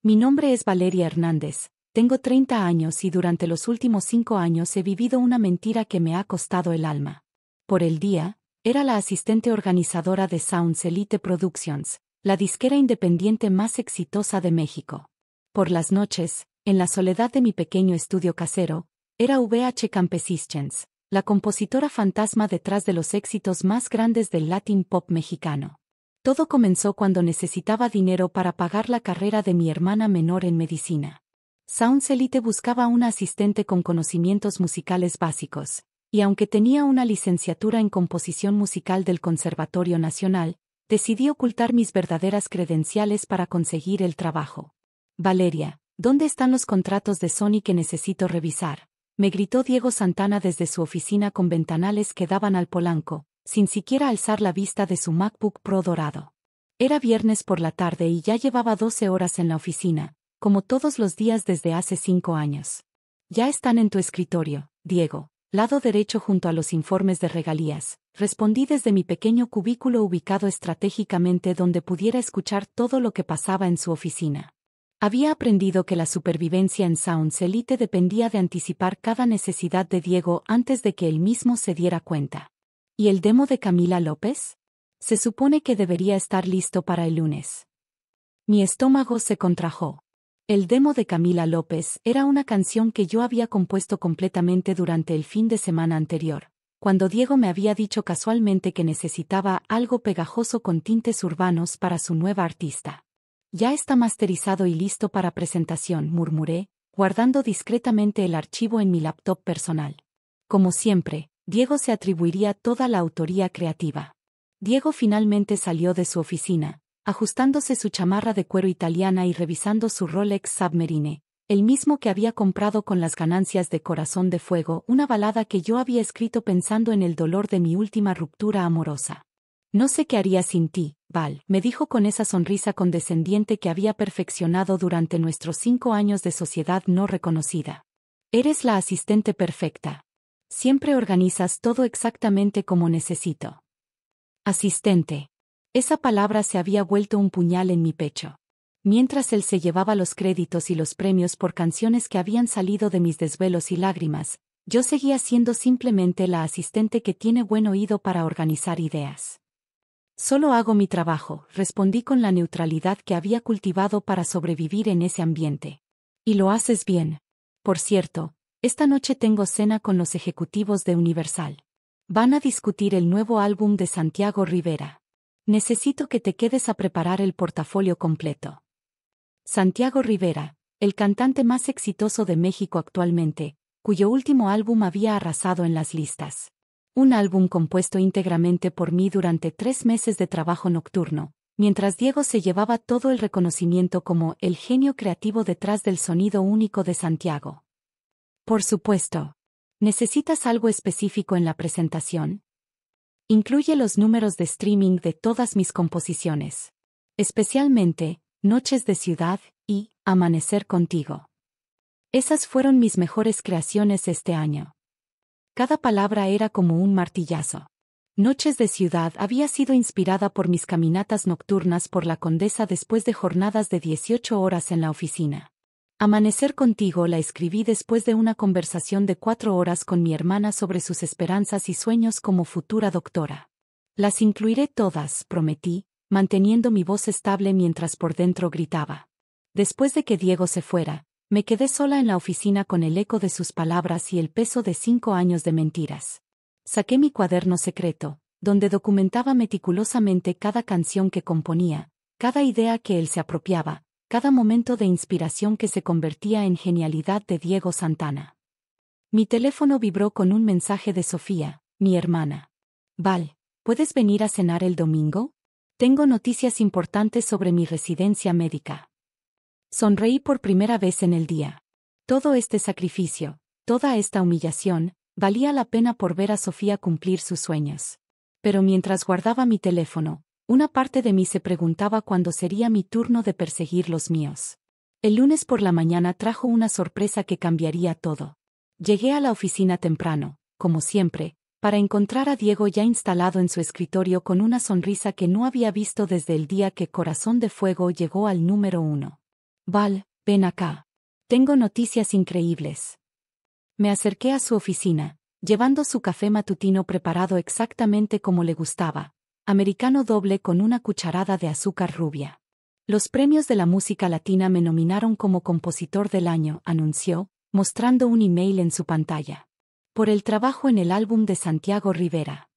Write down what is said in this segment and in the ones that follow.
Mi nombre es Valeria Hernández, tengo 30 años y durante los últimos 5 años he vivido una mentira que me ha costado el alma. Por el día, era la asistente organizadora de Sounds Elite Productions, la disquera independiente más exitosa de México. Por las noches, en la soledad de mi pequeño estudio casero, era VH Campesistens, la compositora fantasma detrás de los éxitos más grandes del Latin pop mexicano. Todo comenzó cuando necesitaba dinero para pagar la carrera de mi hermana menor en medicina. Sounds Elite buscaba una asistente con conocimientos musicales básicos, y aunque tenía una licenciatura en composición musical del Conservatorio Nacional, decidí ocultar mis verdaderas credenciales para conseguir el trabajo. Valeria, ¿dónde están los contratos de Sony que necesito revisar?, me gritó Diego Santana desde su oficina con ventanales que daban al Polanco, sin siquiera alzar la vista de su MacBook Pro dorado. Era viernes por la tarde y ya llevaba 12 horas en la oficina, como todos los días desde hace 5 años. Ya están en tu escritorio, Diego, lado derecho junto a los informes de regalías, respondí desde mi pequeño cubículo ubicado estratégicamente donde pudiera escuchar todo lo que pasaba en su oficina. Había aprendido que la supervivencia en Sounds Elite dependía de anticipar cada necesidad de Diego antes de que él mismo se diera cuenta. ¿Y el demo de Camila López? Se supone que debería estar listo para el lunes. Mi estómago se contrajo. El demo de Camila López era una canción que yo había compuesto completamente durante el fin de semana anterior, cuando Diego me había dicho casualmente que necesitaba algo pegajoso con tintes urbanos para su nueva artista. Ya está masterizado y listo para presentación, murmuré, guardando discretamente el archivo en mi laptop personal. Como siempre, Diego se atribuiría toda la autoría creativa. Diego finalmente salió de su oficina, ajustándose su chamarra de cuero italiana y revisando su Rolex Submarine, el mismo que había comprado con las ganancias de Corazón de Fuego, una balada que yo había escrito pensando en el dolor de mi última ruptura amorosa. No sé qué haría sin ti, Val, me dijo con esa sonrisa condescendiente que había perfeccionado durante nuestros 5 años de sociedad no reconocida. Eres la asistente perfecta. Siempre organizas todo exactamente como necesito. Asistente. Esa palabra se había vuelto un puñal en mi pecho. Mientras él se llevaba los créditos y los premios por canciones que habían salido de mis desvelos y lágrimas, yo seguía siendo simplemente la asistente que tiene buen oído para organizar ideas. Solo hago mi trabajo, respondí con la neutralidad que había cultivado para sobrevivir en ese ambiente. Y lo haces bien. Por cierto, esta noche tengo cena con los ejecutivos de Universal. Van a discutir el nuevo álbum de Santiago Rivera. Necesito que te quedes a preparar el portafolio completo. Santiago Rivera, el cantante más exitoso de México actualmente, cuyo último álbum había arrasado en las listas. Un álbum compuesto íntegramente por mí durante 3 meses de trabajo nocturno, mientras Diego se llevaba todo el reconocimiento como el genio creativo detrás del sonido único de Santiago. Por supuesto. ¿Necesitas algo específico en la presentación? Incluye los números de streaming de todas mis composiciones. Especialmente, Noches de Ciudad y Amanecer Contigo. Esas fueron mis mejores creaciones este año. Cada palabra era como un martillazo. Noches de Ciudad había sido inspirada por mis caminatas nocturnas por la Condesa después de jornadas de 18 horas en la oficina. Amanecer Contigo la escribí después de una conversación de 4 horas con mi hermana sobre sus esperanzas y sueños como futura doctora. Las incluiré todas, prometí, manteniendo mi voz estable mientras por dentro gritaba. Después de que Diego se fuera, me quedé sola en la oficina con el eco de sus palabras y el peso de 5 años de mentiras. Saqué mi cuaderno secreto, donde documentaba meticulosamente cada canción que componía, cada idea que él se apropiaba, cada momento de inspiración que se convertía en genialidad de Diego Santana. Mi teléfono vibró con un mensaje de Sofía, mi hermana. Val, ¿puedes venir a cenar el domingo? Tengo noticias importantes sobre mi residencia médica. Sonreí por primera vez en el día. Todo este sacrificio, toda esta humillación, valía la pena por ver a Sofía cumplir sus sueños. Pero mientras guardaba mi teléfono, una parte de mí se preguntaba cuándo sería mi turno de perseguir los míos. El lunes por la mañana trajo una sorpresa que cambiaría todo. Llegué a la oficina temprano, como siempre, para encontrar a Diego ya instalado en su escritorio con una sonrisa que no había visto desde el día que Corazón de Fuego llegó al número 1. Val, ven acá. Tengo noticias increíbles. Me acerqué a su oficina, llevando su café matutino preparado exactamente como le gustaba, americano doble con una cucharada de azúcar rubia. Los premios de la música latina me nominaron como compositor del año, anunció, mostrando un email en su pantalla. Por el trabajo en el álbum de Santiago Rivera.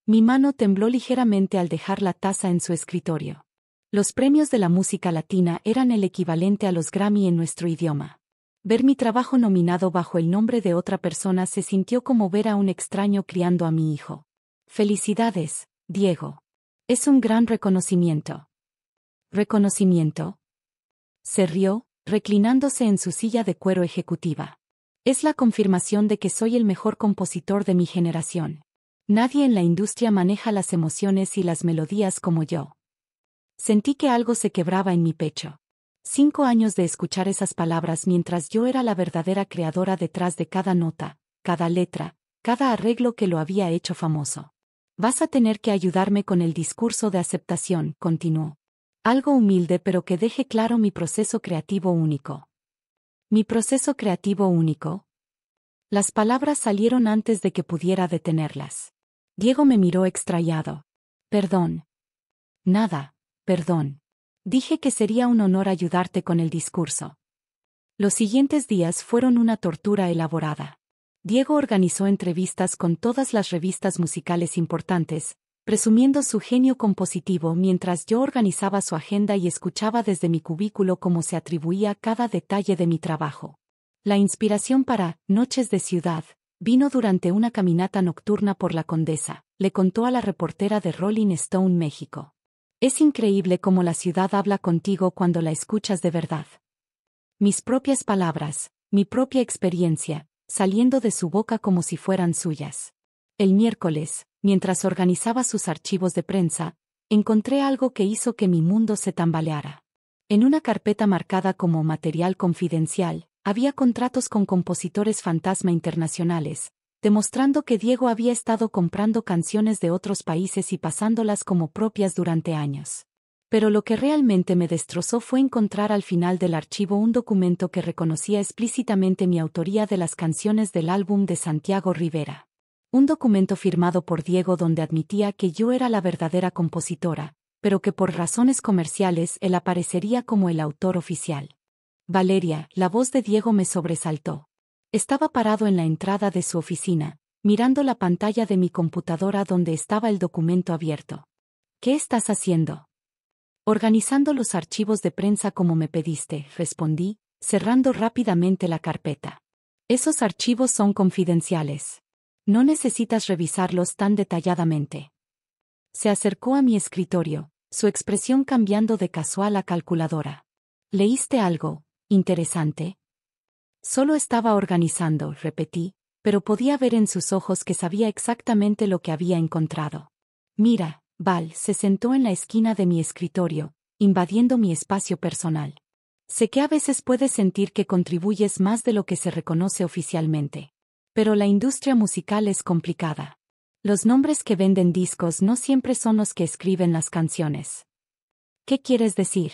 Mi mano tembló ligeramente al dejar la taza en su escritorio. Los premios de la música latina eran el equivalente a los Grammy en nuestro idioma. Ver mi trabajo nominado bajo el nombre de otra persona se sintió como ver a un extraño criando a mi hijo. Felicidades, Diego. Es un gran reconocimiento. ¿Reconocimiento? Se rió, reclinándose en su silla de cuero ejecutiva. Es la confirmación de que soy el mejor compositor de mi generación. Nadie en la industria maneja las emociones y las melodías como yo. Sentí que algo se quebraba en mi pecho. 5 años de escuchar esas palabras mientras yo era la verdadera creadora detrás de cada nota, cada letra, cada arreglo que lo había hecho famoso. Vas a tener que ayudarme con el discurso de aceptación, continuó. Algo humilde pero que deje claro mi proceso creativo único. ¿Mi proceso creativo único? Las palabras salieron antes de que pudiera detenerlas. Diego me miró extrañado. Perdón. Nada, perdón. Dije que sería un honor ayudarte con el discurso. Los siguientes días fueron una tortura elaborada. Diego organizó entrevistas con todas las revistas musicales importantes, presumiendo su genio compositivo mientras yo organizaba su agenda y escuchaba desde mi cubículo cómo se atribuía cada detalle de mi trabajo. La inspiración para Noches de Ciudad vino durante una caminata nocturna por la Condesa, le contó a la reportera de Rolling Stone México. Es increíble cómo la ciudad habla contigo cuando la escuchas de verdad. Mis propias palabras, mi propia experiencia, saliendo de su boca como si fueran suyas. El miércoles, mientras organizaba sus archivos de prensa, encontré algo que hizo que mi mundo se tambaleara. En una carpeta marcada como material confidencial, había contratos con compositores fantasma internacionales, demostrando que Diego había estado comprando canciones de otros países y pasándolas como propias durante años. Pero lo que realmente me destrozó fue encontrar al final del archivo un documento que reconocía explícitamente mi autoría de las canciones del álbum de Santiago Rivera. Un documento firmado por Diego donde admitía que yo era la verdadera compositora, pero que por razones comerciales él aparecería como el autor oficial. Valeria, la voz de Diego me sobresaltó. Estaba parado en la entrada de su oficina, mirando la pantalla de mi computadora donde estaba el documento abierto. ¿Qué estás haciendo? Organizando los archivos de prensa como me pediste, respondí, cerrando rápidamente la carpeta. Esos archivos son confidenciales. No necesitas revisarlos tan detalladamente. Se acercó a mi escritorio, su expresión cambiando de casual a calculadora. ¿Leíste algo interesante? Solo estaba organizando, repetí, pero podía ver en sus ojos que sabía exactamente lo que había encontrado. Mira, Val se sentó en la esquina de mi escritorio, invadiendo mi espacio personal. Sé que a veces puedes sentir que contribuyes más de lo que se reconoce oficialmente. Pero la industria musical es complicada. Los nombres que venden discos no siempre son los que escriben las canciones. ¿Qué quieres decir?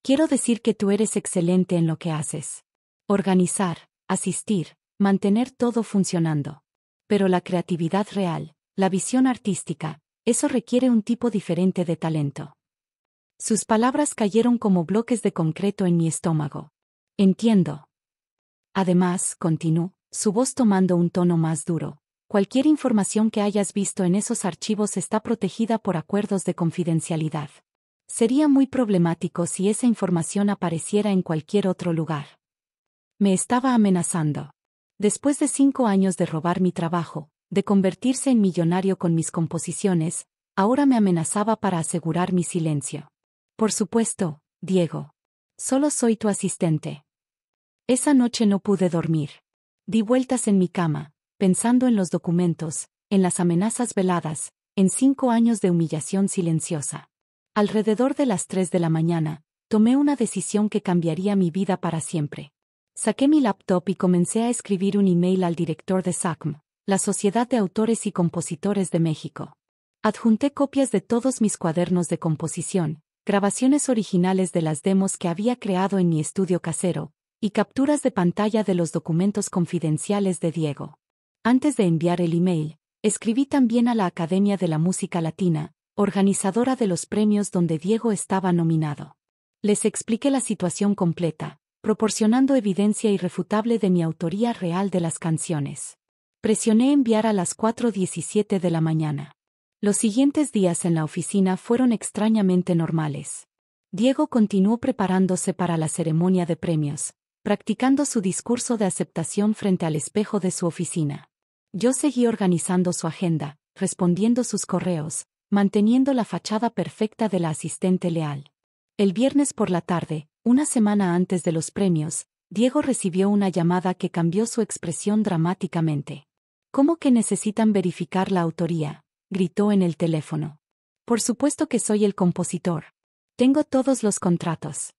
Quiero decir que tú eres excelente en lo que haces. Organizar, asistir, mantener todo funcionando. Pero la creatividad real, la visión artística, eso requiere un tipo diferente de talento. Sus palabras cayeron como bloques de concreto en mi estómago. Entiendo. Además, continuó, su voz tomando un tono más duro. Cualquier información que hayas visto en esos archivos está protegida por acuerdos de confidencialidad. Sería muy problemático si esa información apareciera en cualquier otro lugar. Me estaba amenazando. Después de 5 años de robar mi trabajo, de convertirse en millonario con mis composiciones, ahora me amenazaba para asegurar mi silencio. Por supuesto, Diego. Solo soy tu asistente. Esa noche no pude dormir. Di vueltas en mi cama, pensando en los documentos, en las amenazas veladas, en 5 años de humillación silenciosa. Alrededor de las 3 de la mañana, tomé una decisión que cambiaría mi vida para siempre. Saqué mi laptop y comencé a escribir un email al director de SACM, la Sociedad de Autores y Compositores de México. Adjunté copias de todos mis cuadernos de composición, grabaciones originales de las demos que había creado en mi estudio casero, y capturas de pantalla de los documentos confidenciales de Diego. Antes de enviar el email, escribí también a la Academia de la Música Latina, organizadora de los premios donde Diego estaba nominado. Les expliqué la situación completa, proporcionando evidencia irrefutable de mi autoría real de las canciones. Presioné enviar a las 4:17 de la mañana. Los siguientes días en la oficina fueron extrañamente normales. Diego continuó preparándose para la ceremonia de premios, practicando su discurso de aceptación frente al espejo de su oficina. Yo seguí organizando su agenda, respondiendo sus correos, manteniendo la fachada perfecta de la asistente leal. El viernes por la tarde, una semana antes de los premios, Diego recibió una llamada que cambió su expresión dramáticamente. ¿Cómo que necesitan verificar la autoría?, gritó en el teléfono. Por supuesto que soy el compositor. Tengo todos los contratos.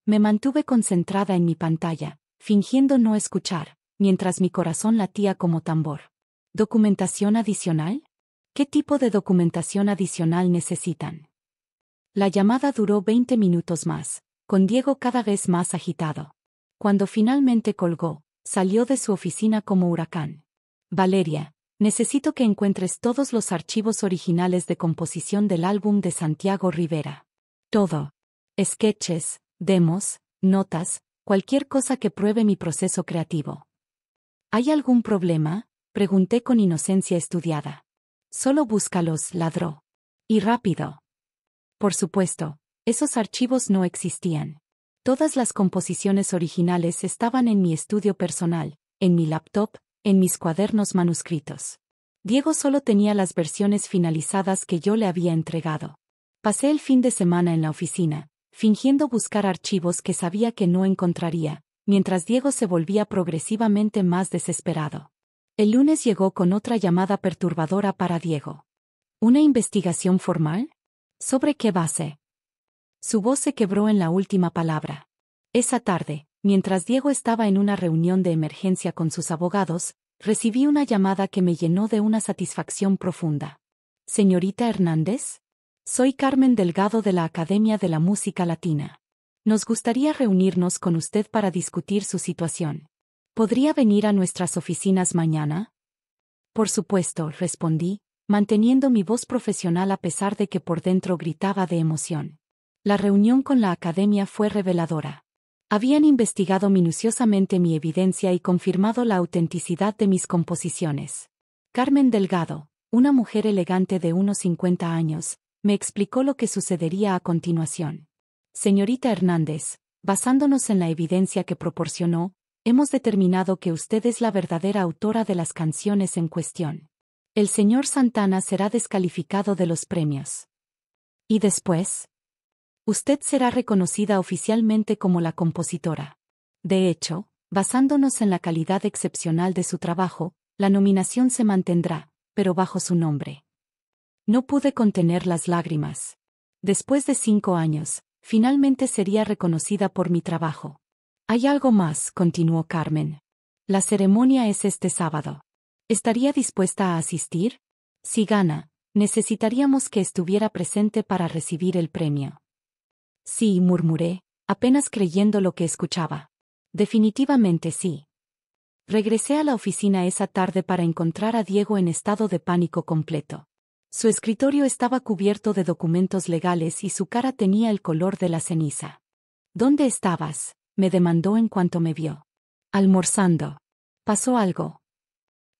Me mantuve concentrada en mi pantalla, fingiendo no escuchar, mientras mi corazón latía como tambor. ¿Documentación adicional? ¿Qué tipo de documentación adicional necesitan? La llamada duró 20 minutos más, con Diego cada vez más agitado. Cuando finalmente colgó, salió de su oficina como huracán. Valeria, necesito que encuentres todos los archivos originales de composición del álbum de Santiago Rivera. Todo. Sketches, demos, notas, cualquier cosa que pruebe mi proceso creativo. ¿Hay algún problema?, pregunté con inocencia estudiada. Solo búscalos, ladró. Y rápido. Por supuesto, esos archivos no existían. Todas las composiciones originales estaban en mi estudio personal, en mi laptop, en mis cuadernos manuscritos. Diego solo tenía las versiones finalizadas que yo le había entregado. Pasé el fin de semana en la oficina, fingiendo buscar archivos que sabía que no encontraría, mientras Diego se volvía progresivamente más desesperado. El lunes llegó con otra llamada perturbadora para Diego. ¿Una investigación formal? ¿Sobre qué base? Su voz se quebró en la última palabra. Esa tarde, mientras Diego estaba en una reunión de emergencia con sus abogados, recibí una llamada que me llenó de una satisfacción profunda. ¿Señorita Hernández? Soy Carmen Delgado de la Academia de la Música Latina. Nos gustaría reunirnos con usted para discutir su situación. ¿Podría venir a nuestras oficinas mañana? Por supuesto, respondí, manteniendo mi voz profesional a pesar de que por dentro gritaba de emoción. La reunión con la academia fue reveladora. Habían investigado minuciosamente mi evidencia y confirmado la autenticidad de mis composiciones. Carmen Delgado, una mujer elegante de unos 50 años, me explicó lo que sucedería a continuación. Señorita Hernández, basándonos en la evidencia que proporcionó, hemos determinado que usted es la verdadera autora de las canciones en cuestión. El señor Santana será descalificado de los premios. ¿Y después? Usted será reconocida oficialmente como la compositora. De hecho, basándonos en la calidad excepcional de su trabajo, la nominación se mantendrá, pero bajo su nombre. No pude contener las lágrimas. Después de 5 años, finalmente sería reconocida por mi trabajo. Hay algo más, continuó Carmen. La ceremonia es este sábado. ¿Estaría dispuesta a asistir? Si gana, necesitaríamos que estuviera presente para recibir el premio. Sí, murmuré, apenas creyendo lo que escuchaba. Definitivamente sí. Regresé a la oficina esa tarde para encontrar a Diego en estado de pánico completo. Su escritorio estaba cubierto de documentos legales y su cara tenía el color de la ceniza. ¿Dónde estabas?, me demandó en cuanto me vio. Almorzando. ¿Pasó algo?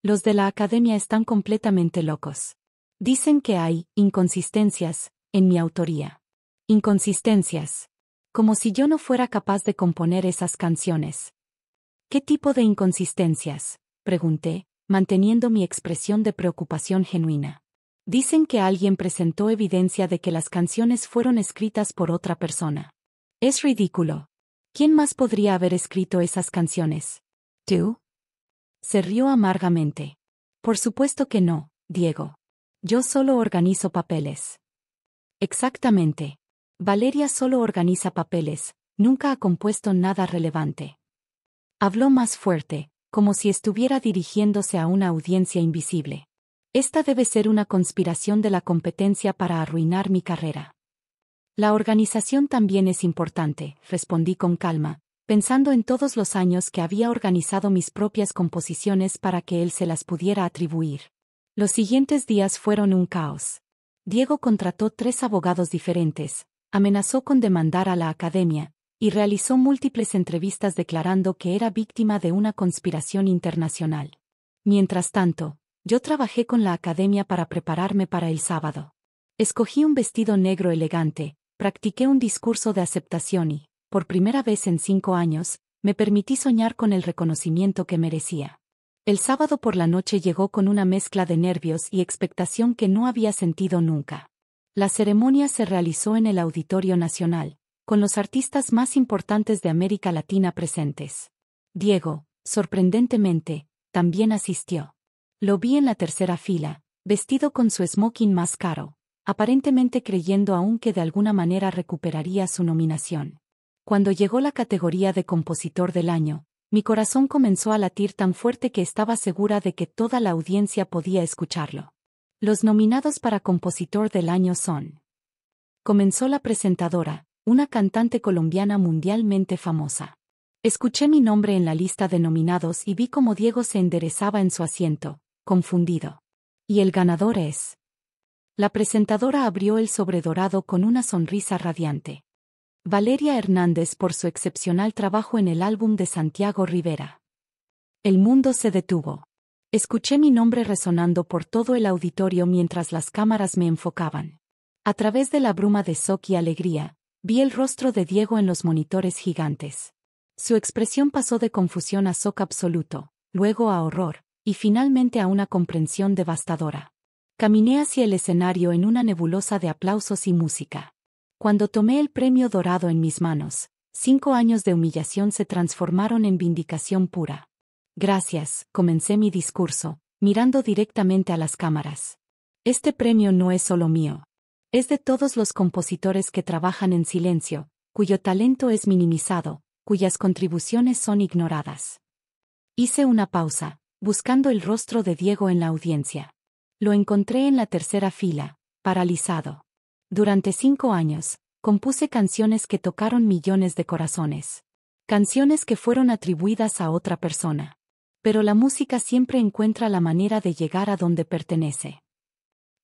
Los de la academia están completamente locos. Dicen que hay inconsistencias en mi autoría. Inconsistencias. Como si yo no fuera capaz de componer esas canciones. ¿Qué tipo de inconsistencias?, pregunté, manteniendo mi expresión de preocupación genuina. Dicen que alguien presentó evidencia de que las canciones fueron escritas por otra persona. Es ridículo. ¿Quién más podría haber escrito esas canciones? ¿Tú? Se rió amargamente. Por supuesto que no, Diego. Yo solo organizo papeles. Exactamente. Valeria solo organiza papeles, nunca ha compuesto nada relevante. Habló más fuerte, como si estuviera dirigiéndose a una audiencia invisible. Esta debe ser una conspiración de la competencia para arruinar mi carrera. La organización también es importante, respondí con calma, pensando en todos los años que había organizado mis propias composiciones para que él se las pudiera atribuir. Los siguientes días fueron un caos. Diego contrató 3 abogados diferentes, amenazó con demandar a la academia, y realizó múltiples entrevistas declarando que era víctima de una conspiración internacional. Mientras tanto, yo trabajé con la academia para prepararme para el sábado. Escogí un vestido negro elegante, practiqué un discurso de aceptación y, por primera vez en 5 años, me permití soñar con el reconocimiento que merecía. El sábado por la noche llegó con una mezcla de nervios y expectación que no había sentido nunca. La ceremonia se realizó en el Auditorio Nacional, con los artistas más importantes de América Latina presentes. Diego, sorprendentemente, también asistió. Lo vi en la tercera fila, vestido con su smoking más caro, aparentemente creyendo aún que de alguna manera recuperaría su nominación. Cuando llegó la categoría de Compositor del Año, mi corazón comenzó a latir tan fuerte que estaba segura de que toda la audiencia podía escucharlo. Los nominados para Compositor del Año son. Comenzó la presentadora, una cantante colombiana mundialmente famosa. Escuché mi nombre en la lista de nominados y vi cómo Diego se enderezaba en su asiento, confundido. Y el ganador es. La presentadora abrió el sobre dorado con una sonrisa radiante. Valeria Hernández por su excepcional trabajo en el álbum de Santiago Rivera. El mundo se detuvo. Escuché mi nombre resonando por todo el auditorio mientras las cámaras me enfocaban. A través de la bruma de shock y alegría, vi el rostro de Diego en los monitores gigantes. Su expresión pasó de confusión a shock absoluto, luego a horror, y finalmente a una comprensión devastadora. Caminé hacia el escenario en una nebulosa de aplausos y música. Cuando tomé el premio dorado en mis manos, 5 años de humillación se transformaron en vindicación pura. Gracias, comencé mi discurso, mirando directamente a las cámaras. Este premio no es solo mío. Es de todos los compositores que trabajan en silencio, cuyo talento es minimizado, cuyas contribuciones son ignoradas. Hice una pausa, buscando el rostro de Diego en la audiencia. Lo encontré en la tercera fila, paralizado. Durante 5 años, compuse canciones que tocaron millones de corazones. Canciones que fueron atribuidas a otra persona. Pero la música siempre encuentra la manera de llegar a donde pertenece.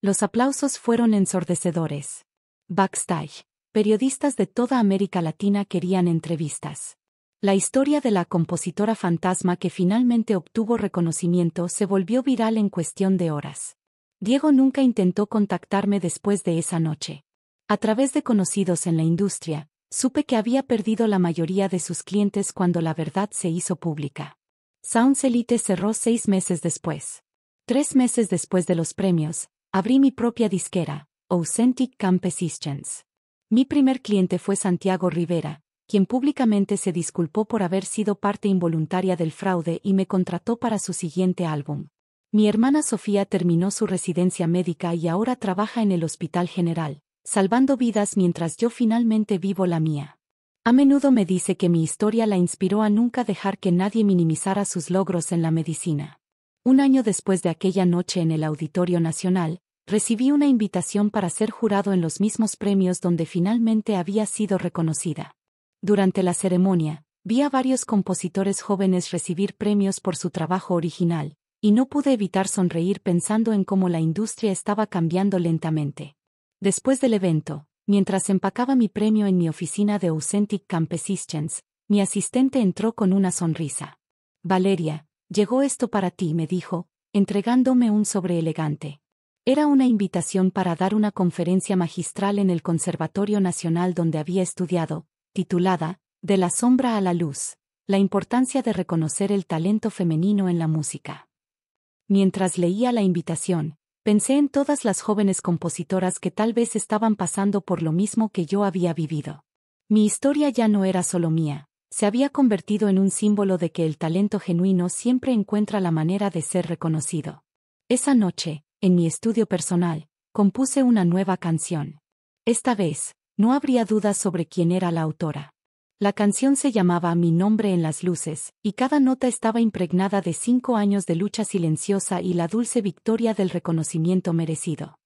Los aplausos fueron ensordecedores. Backstage, periodistas de toda América Latina querían entrevistas. La historia de la compositora fantasma que finalmente obtuvo reconocimiento se volvió viral en cuestión de horas. Diego nunca intentó contactarme después de esa noche. A través de conocidos en la industria, supe que había perdido la mayoría de sus clientes cuando la verdad se hizo pública. Sounds Elite cerró 6 meses después. 3 meses después de los premios, abrí mi propia disquera, Authentic Compositions. Mi primer cliente fue Santiago Rivera, quien públicamente se disculpó por haber sido parte involuntaria del fraude y me contrató para su siguiente álbum. Mi hermana Sofía terminó su residencia médica y ahora trabaja en el Hospital General, salvando vidas mientras yo finalmente vivo la mía. A menudo me dice que mi historia la inspiró a nunca dejar que nadie minimizara sus logros en la medicina. Un año después de aquella noche en el Auditorio Nacional, recibí una invitación para ser jurado en los mismos premios donde finalmente había sido reconocida. Durante la ceremonia, vi a varios compositores jóvenes recibir premios por su trabajo original, y no pude evitar sonreír pensando en cómo la industria estaba cambiando lentamente. Después del evento, mientras empacaba mi premio en mi oficina de Authentic Compositions, mi asistente entró con una sonrisa. Valeria, llegó esto para ti, me dijo, entregándome un sobre elegante. Era una invitación para dar una conferencia magistral en el Conservatorio Nacional donde había estudiado, titulada, De la sombra a la luz, la importancia de reconocer el talento femenino en la música. Mientras leía la invitación, pensé en todas las jóvenes compositoras que tal vez estaban pasando por lo mismo que yo había vivido. Mi historia ya no era solo mía, se había convertido en un símbolo de que el talento genuino siempre encuentra la manera de ser reconocido. Esa noche, en mi estudio personal, compuse una nueva canción. Esta vez, no habría dudas sobre quién era la autora. La canción se llamaba Mi nombre en las luces, y cada nota estaba impregnada de 5 años de lucha silenciosa y la dulce victoria del reconocimiento merecido.